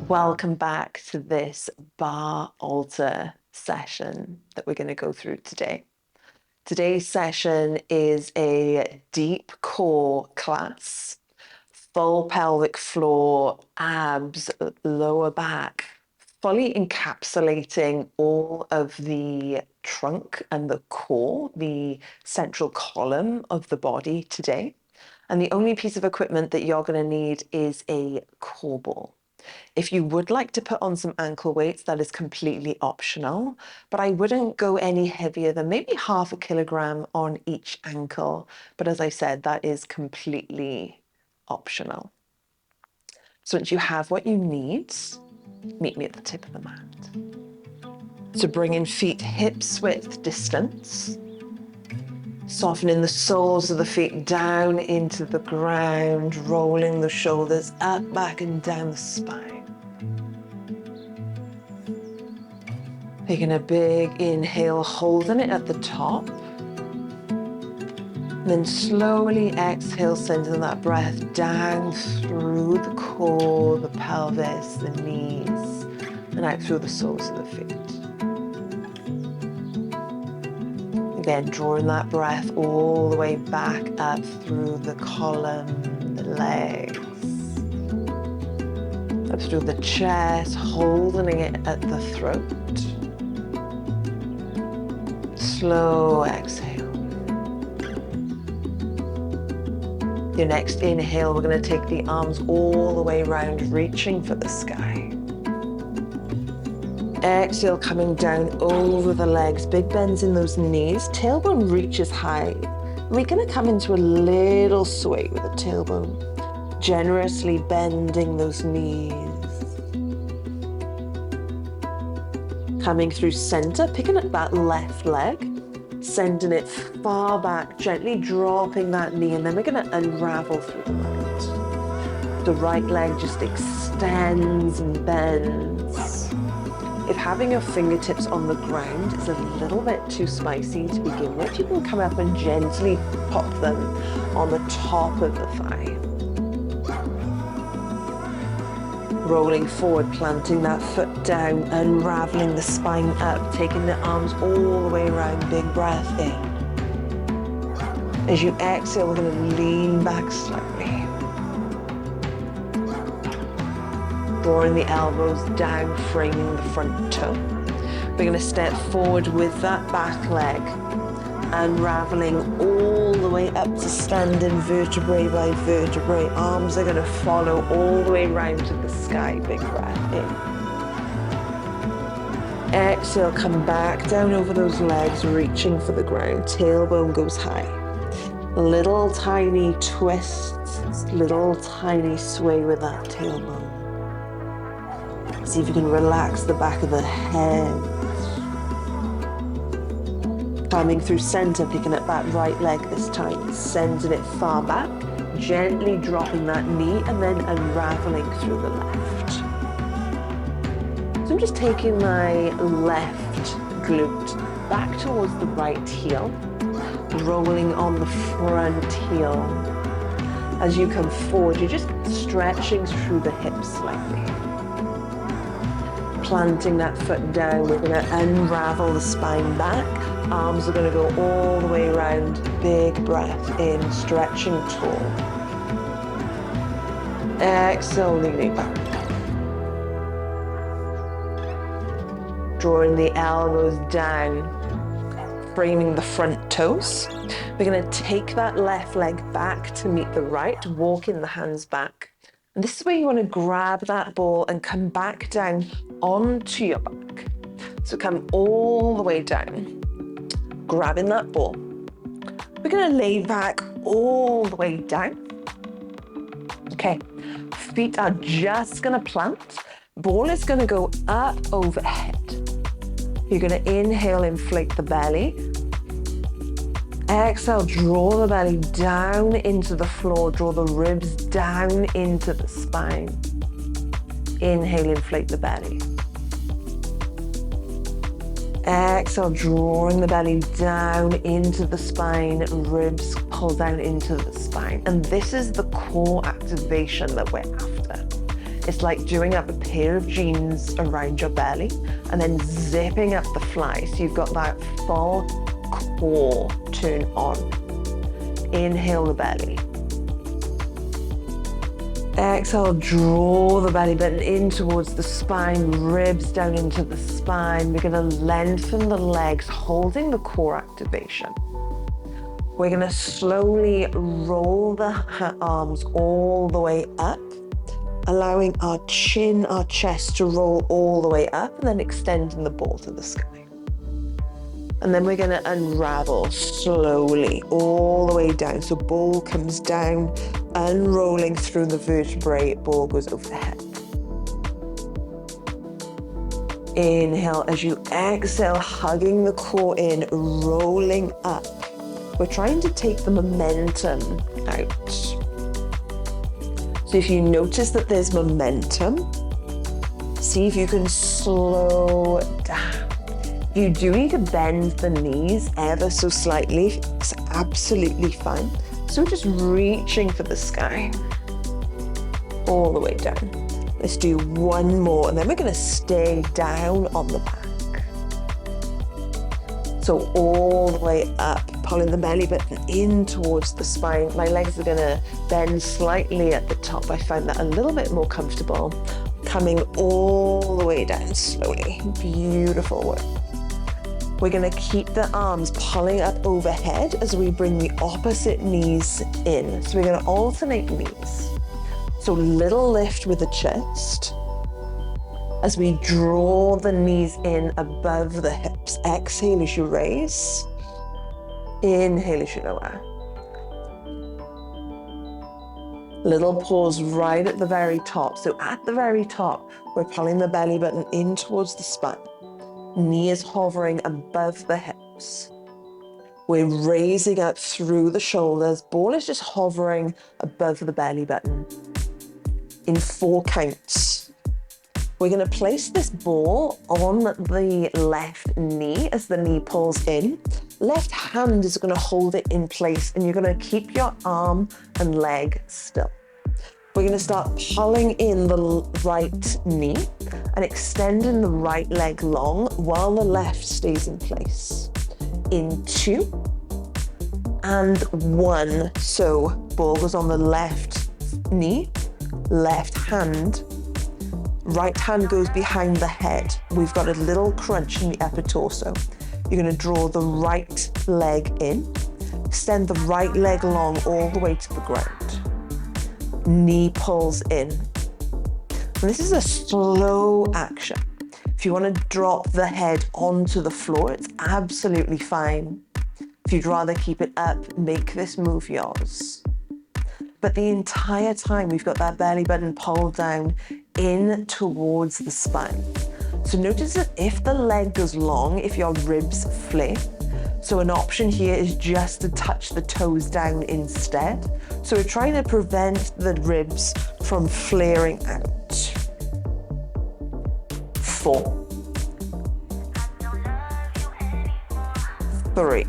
Welcome back to this bar altar session that we're going to go through today. Today's session is a deep core class, full pelvic floor, abs, lower back, fully encapsulating all of the trunk and the core, the central column of the body today. And the only piece of equipment that you're going to need is a core ball. If you would like to put on some ankle weights, that is completely optional, but I wouldn't go any heavier than maybe 0.5 kilogram on each ankle. But as I said, that is completely optional. So once you have what you need, meet me at the tip of the mat. So bring in feet hips width distance. Softening the soles of the feet down into the ground, rolling the shoulders up, back and down the spine. Taking a big inhale, holding it at the top. Then slowly exhale, sending that breath down through the core, the pelvis, the knees, and out through the soles of the feet. Again, drawing that breath all the way back up through the column, the legs, up through the chest, holding it at the throat. Slow exhale. Your next inhale, we're going to take the arms all the way around, reaching for the sky. Exhale, coming down over the legs, big bends in those knees, tailbone reaches high. We're going to come into a little sway with the tailbone, generously bending those knees. Coming through center, picking up that left leg, sending it far back, gently dropping that knee, and then we're going to unravel through the right. The right leg just extends and bends. If having your fingertips on the ground is a little bit too spicy to begin with, you can come up and gently pop them on the top of the thigh. Rolling forward, planting that foot down, unraveling the spine up, taking the arms all the way around, big breath in. As you exhale, we're going to lean back slightly. Drawing the elbows down, framing the front toe. We're going to step forward with that back leg, unraveling all the way up to standing vertebrae by vertebrae. Arms are going to follow all the way around to the sky. Big breath in. Exhale, come back down over those legs, reaching for the ground. Tailbone goes high. Little tiny twists, little tiny sway with that tailbone. See if you can relax the back of the head. Coming through center, picking up that right leg this time, sending it far back, gently dropping that knee and then unraveling through the left. So I'm just taking my left glute back towards the right heel, rolling on the front heel. As you come forward, you're just stretching through the hips slightly. Planting that foot down, we're going to unravel the spine back. Arms are going to go all the way around. Big breath in, stretching tall. Exhale, leaning back. Drawing the elbows down, framing the front toes. We're going to take that left leg back to meet the right, walking the hands back. And this is where you want to grab that ball and come back down onto your back. So come all the way down, grabbing that ball. We're going to lay back all the way down. Okay, feet are just going to plant. Ball is going to go up overhead. You're going to inhale, inflate the belly. Exhale, draw the belly down into the floor, draw the ribs down into the spine. Inhale, inflate the belly. Exhale, drawing the belly down into the spine, ribs pull down into the spine. And this is the core activation that we're after. It's like doing up a pair of jeans around your belly and then zipping up the fly. So you've got that full core turn on. Inhale the belly. Exhale, draw the belly button in towards the spine, ribs down into the spine. We're going to lengthen the legs, holding the core activation. We're going to slowly roll the arms all the way up, allowing our chin, our chest to roll all the way up, and then extending the ball to the sky. And then we're going to unravel slowly all the way down. So ball comes down, unrolling through the vertebrae, ball goes overhead. Inhale as you exhale, hugging the core in, rolling up. We're trying to take the momentum out. So if you notice that there's momentum, see if you can slow down. You do need to bend the knees ever so slightly. It's absolutely fine. So we're just reaching for the sky all the way down. Let's do one more, and then we're going to stay down on the back. So all the way up, pulling the belly button in towards the spine. My legs are going to bend slightly at the top. I find that a little bit more comfortable. Coming all the way down slowly. Beautiful work. We're going to keep the arms pulling up overhead as we bring the opposite knees in. So we're going to alternate knees. So little lift with the chest as we draw the knees in above the hips. Exhale as you raise. Inhale as you lower. Little pause right at the very top. So at the very top, we're pulling the belly button in towards the spine. Knee is hovering above the hips. We're raising up through the shoulders. Ball is just hovering above the belly button. In 4 counts. We're going to place this ball on the left knee as the knee pulls in. Left hand is going to hold it in place, and you're going to keep your arm and leg still. We're going to start pulling in the right knee and extending the right leg long while the left stays in place. In 2 and 1. So ball goes on the left knee, left hand, right hand goes behind the head. We've got a little crunch in the upper torso. You're going to draw the right leg in, extend the right leg long all the way to the ground. Knee pulls in. And this is a slow action. If you want to drop the head onto the floor, it's absolutely fine. If you'd rather keep it up, make this move yours. But the entire time we've got that belly button pulled down in towards the spine. So notice that if the leg goes long, if your ribs flare, so an option here is just to touch the toes down instead. So we're trying to prevent the ribs from flaring out. 4, 3.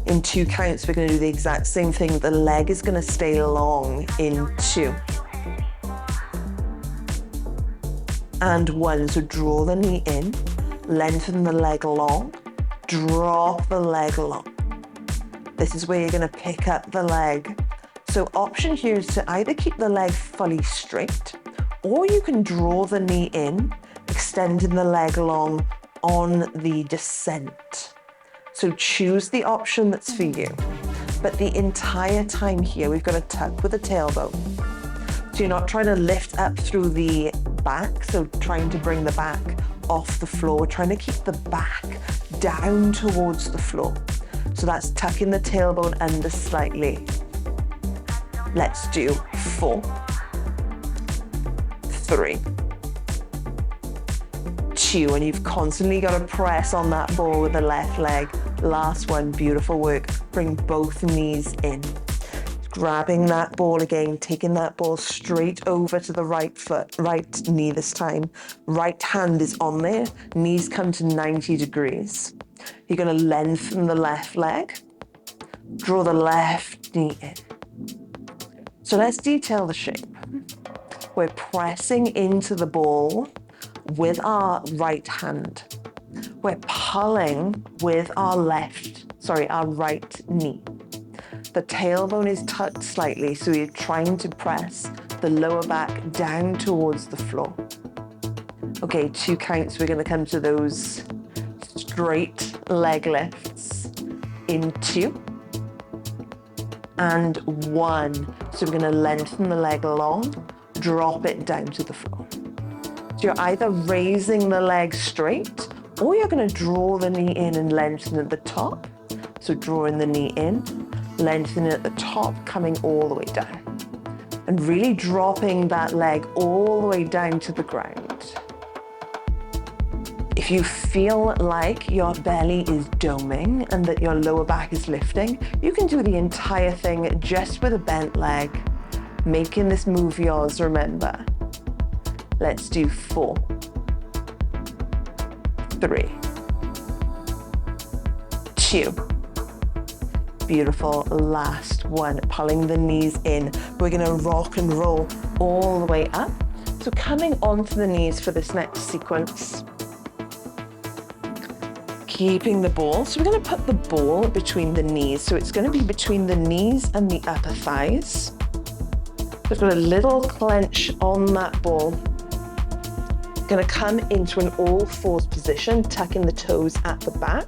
In 2 counts, we're going to do the exact same thing. The leg is going to stay long in 2. And 1. So draw the knee in, lengthen the leg long, drop the leg long. This is where you're going to pick up the leg. So option here is to either keep the leg fully straight, or you can draw the knee in, extending the leg long on the descent. So choose the option that's for you. But the entire time here, we've got to tuck with the tailbone. So you're not trying to lift up through the back, so trying to bring the back off the floor. We're trying to keep the back down towards the floor. So that's tucking the tailbone under slightly. Let's do 4, 3, 2, and you've constantly got to press on that ball with the left leg. Last one, beautiful work. Bring both knees in. Grabbing that ball again, taking that ball straight over to the right foot, right knee this time. Right hand is on there, knees come to 90 degrees. You're going to lengthen the left leg, draw the left knee in. So let's detail the shape. We're pressing into the ball with our right hand. We're pulling with our right knee. The tailbone is tucked slightly, so we're trying to press the lower back down towards the floor. Okay, 2 counts, we're gonna come to those straight leg lifts in 2 and 1. So we're gonna lengthen the leg long, drop it down to the floor. So you're either raising the leg straight or you're gonna draw the knee in and lengthen at the top. So drawing the knee in, lengthening at the top, coming all the way down. And really dropping that leg all the way down to the ground. If you feel like your belly is doming and that your lower back is lifting, you can do the entire thing just with a bent leg, making this move yours, remember. Let's do 4, 3, 2. Beautiful, last one, pulling the knees in. We're gonna rock and roll all the way up. So coming onto the knees for this next sequence. Keeping the ball, so we're gonna put the ball between the knees. So it's gonna be between the knees and the upper thighs. We've got a little clench on that ball. Gonna come into an all fours position, tucking the toes at the back.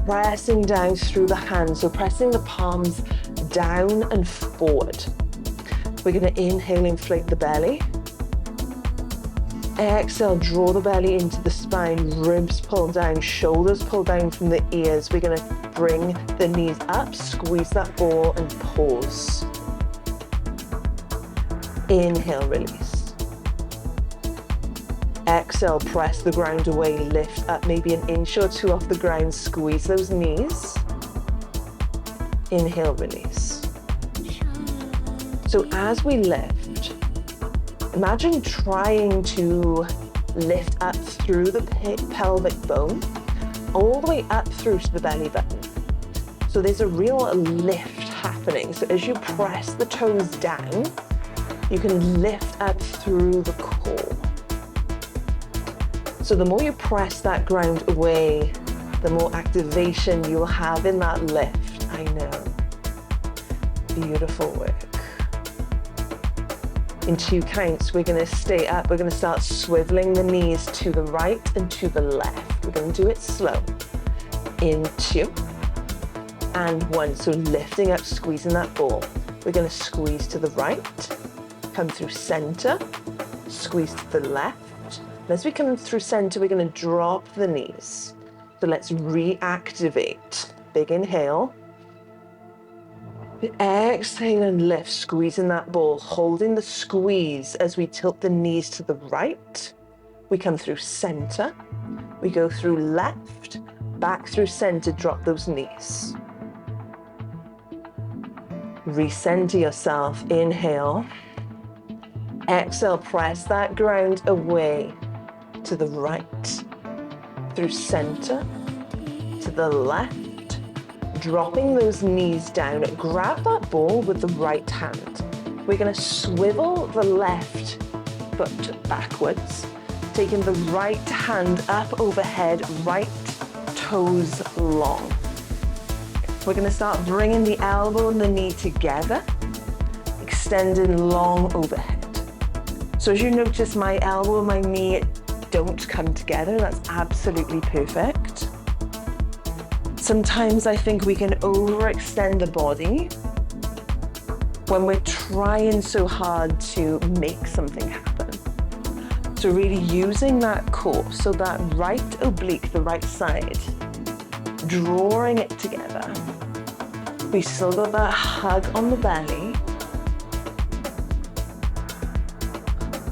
Pressing down through the hands, so pressing the palms down and forward. We're gonna inhale, inflate the belly. Exhale, draw the belly into the spine, ribs pull down, shoulders pull down from the ears. We're gonna bring the knees up, squeeze that ball and pause. Inhale, release. Exhale, press the ground away, lift up maybe an inch or 2 off the ground, squeeze those knees. Inhale, release. So as we lift, imagine trying to lift up through the pelvic bone, all the way up through to the belly button. So there's a real lift happening. So as you press the toes down, you can lift up through the core. So the more you press that ground away, the more activation you will have in that lift. I know. Beautiful work. In 2 counts, we're gonna stay up. We're gonna start swiveling the knees to the right and to the left. We're gonna do it slow. In 2 and 1. So lifting up, squeezing that ball. We're gonna squeeze to the right, come through center, squeeze to the left. As we come through center, we're gonna drop the knees. So let's reactivate. Big inhale. Exhale and lift, squeezing that ball, holding the squeeze as we tilt the knees to the right. We come through center. We go through left, back through center, drop those knees. Recenter yourself, inhale. Exhale, press that ground away. To the right, through center, to the left, dropping those knees down. Grab that ball with the right hand. We're gonna swivel the left foot backwards, taking the right hand up overhead, right toes long. We're gonna start bringing the elbow and the knee together, extending long overhead. So as you notice, my elbow and my knee don't come together. That's absolutely perfect. Sometimes I think we can overextend the body when we're trying so hard to make something happen. So really using that core, so that right oblique, the right side, drawing it together. We still got that hug on the belly.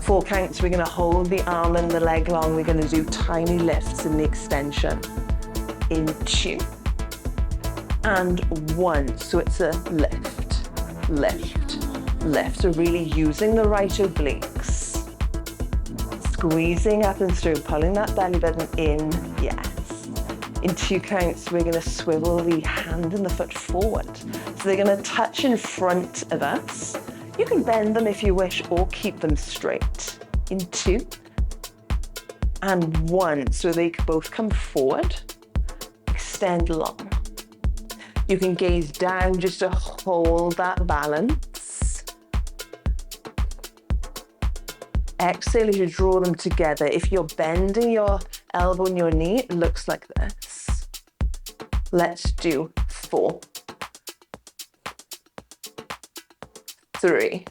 4 counts, we're gonna hold the arm and the leg long. We're gonna do tiny lifts in the extension. In 2 and 1. So it's a lift, lift, lift. So really using the right obliques. Squeezing up and through, pulling that belly button in, yes. In 2 counts, we're gonna swivel the hand and the foot forward. So they're gonna touch in front of us. You can bend them if you wish or keep them straight. In 2 and 1, so they both come forward. Extend long. You can gaze down just to hold that balance. Exhale as you draw them together. If you're bending your elbow and your knee, it looks like this. Let's do 4, 3,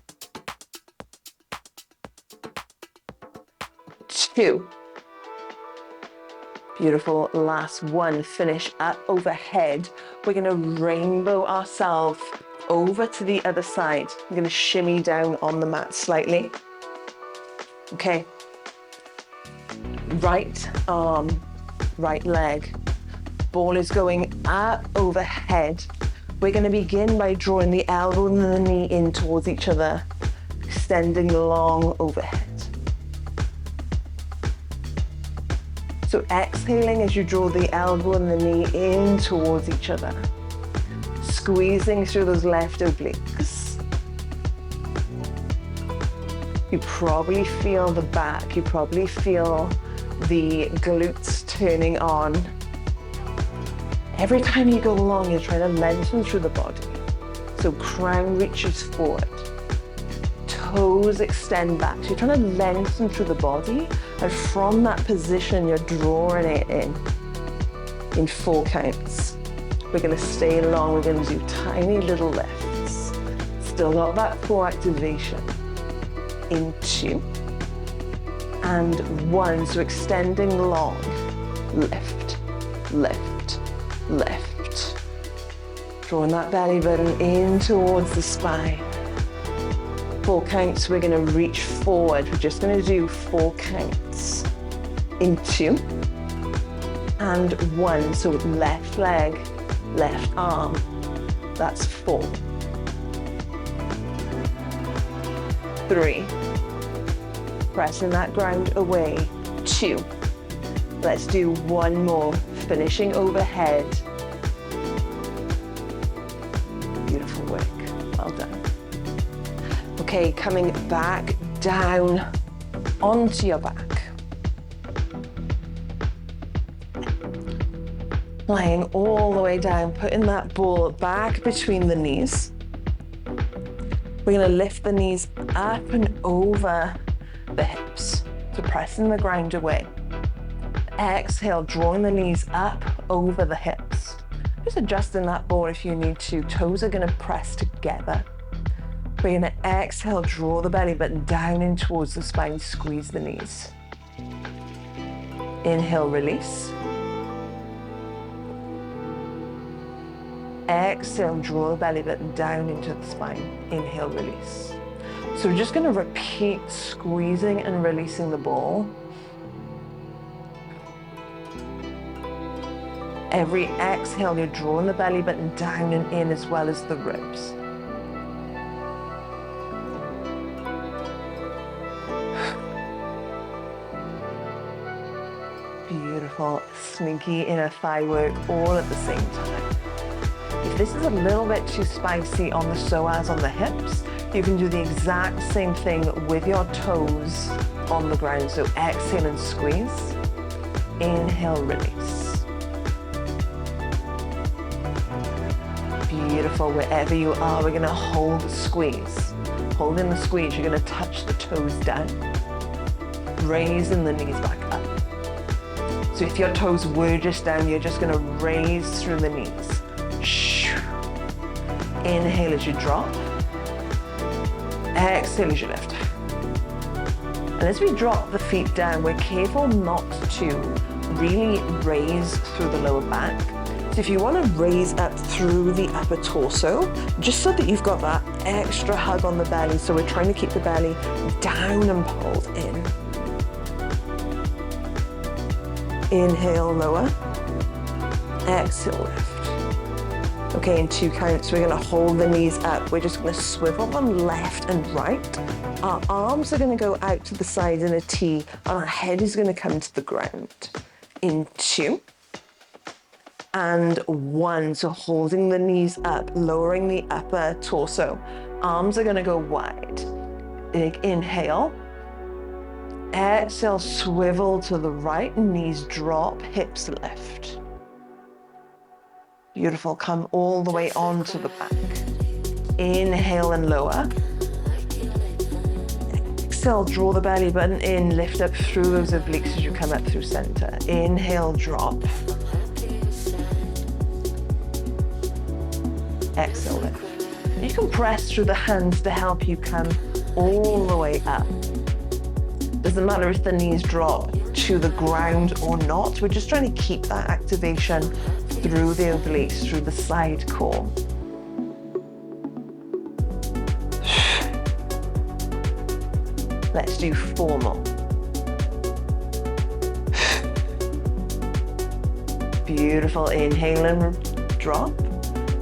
2. Beautiful. Last one. Finish up overhead. We're going to rainbow ourselves over to the other side. I'm going to shimmy down on the mat slightly. Okay. Right arm, right leg. Ball is going up overhead. We're going to begin by drawing the elbow and the knee in towards each other, extending long overhead. So exhaling as you draw the elbow and the knee in towards each other. Squeezing through those left obliques. You probably feel the back, you probably feel the glutes turning on. Every time you go along, you're trying to lengthen through the body. So crown reaches forward. Toes extend back. So you're trying to lengthen through the body, and from that position, you're drawing it in 4 counts. We're going to stay long. We're going to do tiny little lifts. Still got that core activation. In 2 and 1. So extending long. Lift, lift, lift. Drawing that belly button in towards the spine. 4 counts, we're going to reach forward. We're just going to do 4 counts. In 2 and 1. So left leg, left arm. That's 4. 3. Pressing that ground away. 2. Let's do 1 more. Finishing overhead. Beautiful work. Well done. Okay, coming back down onto your back. Lying all the way down, putting that ball back between the knees. We're going to lift the knees up and over the hips, so pressing the ground away. Exhale, drawing the knees up over the hips. Just adjusting that ball if you need to. Toes are going to press together. We're going to exhale, draw the belly button down in towards the spine, squeeze the knees. Inhale, release. Exhale, draw the belly button down into the spine. Inhale, release. So we're just going to repeat squeezing and releasing the ball. Every exhale, you're drawing the belly button down and in as well as the ribs. Beautiful, sneaky inner thigh work all at the same time. If this is a little bit too spicy on the psoas, on the hips, you can do the exact same thing with your toes on the ground. So exhale and squeeze. Inhale, release. Beautiful. Wherever you are, we're going to hold the squeeze. Holding the squeeze, you're going to touch the toes down. Raising the knees back up. So if your toes were just down, you're just going to raise through the knees. Inhale as you drop. Exhale as you lift. And as we drop the feet down, we're careful not to really raise through the lower back. So if you want to raise up through the upper torso, just so that you've got that extra hug on the belly. So we're trying to keep the belly down and pulled in. Inhale, lower. Exhale, lift. Okay, in 2 counts, we're going to hold the knees up. We're just going to swivel them left and right. Our arms are going to go out to the side in a T, and our head is going to come to the ground. In 2 and 1, so holding the knees up, lowering the upper torso. Arms are going to go wide. Big inhale. Exhale, swivel to the right, knees drop, hips lift. Beautiful, come all the way onto the back. Inhale and lower. Exhale, draw the belly button in, lift up through those obliques as you come up through center. Inhale, drop. Exhale, lift. You can press through the hands to help you come all the way up. Doesn't matter if the knees drop to the ground or not. We're just trying to keep that activation through the obliques, through the side core. Let's do 4 more. Beautiful. Inhale and drop.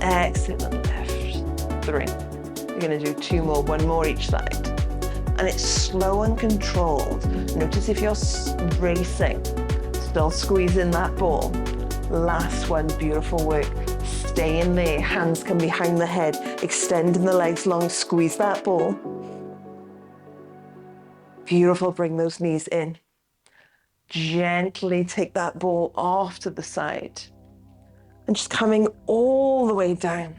Exhale and lift. 3. You're going to do 2 more, 1 more each side. And it's slow and controlled. Notice if you're racing, still squeezing that ball. Last one, beautiful work. Stay in there, hands come behind the head, extending the legs long, squeeze that ball. Beautiful, bring those knees in. Gently take that ball off to the side. And just coming all the way down.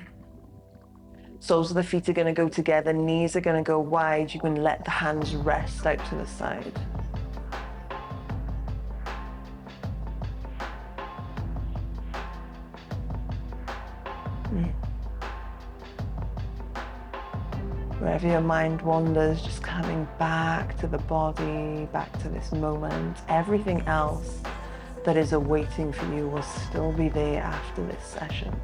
Soles of the feet are going to go together, knees are going to go wide. You can let the hands rest out to the side. Wherever your mind wanders, just coming back to the body, back to this moment. Everything else that is awaiting for you will still be there after this session.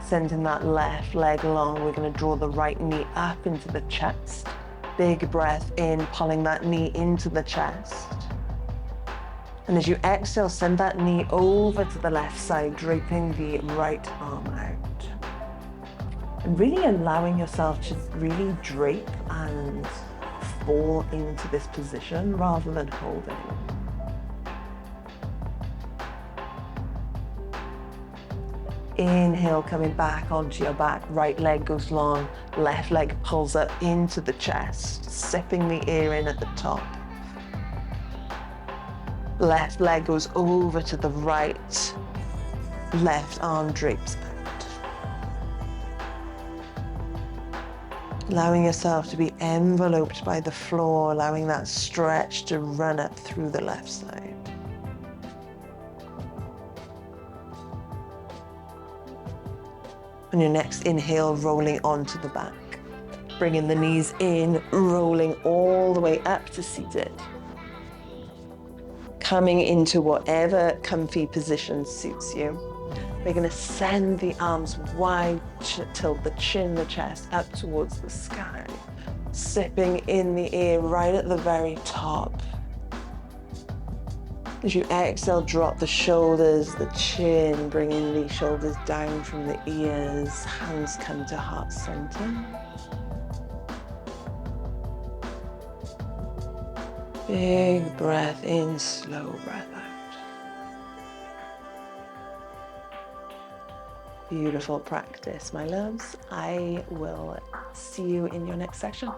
Sending that left leg long, we're going to draw the right knee up into the chest. Big breath in, pulling that knee into the chest. And as you exhale, send that knee over to the left side, draping the right arm out. And really allowing yourself to really drape and fall into this position rather than holding. Inhale, coming back onto your back, right leg goes long, left leg pulls up into the chest, sipping the air in at the top. Left leg goes over to the right, left arm drapes out. Allowing yourself to be enveloped by the floor, allowing that stretch to run up through the left side. On your next inhale, rolling onto the back. Bringing the knees in, rolling all the way up to seated. Coming into whatever comfy position suits you. We're going to send the arms wide, tilt the chin, the chest up towards the sky. Sipping in the air right at the very top. As you exhale, drop the shoulders, the chin, bringing the shoulders down from the ears. Hands come to heart center. Big breath in, slow breath out. Beautiful practice, my loves. I will see you in your next session.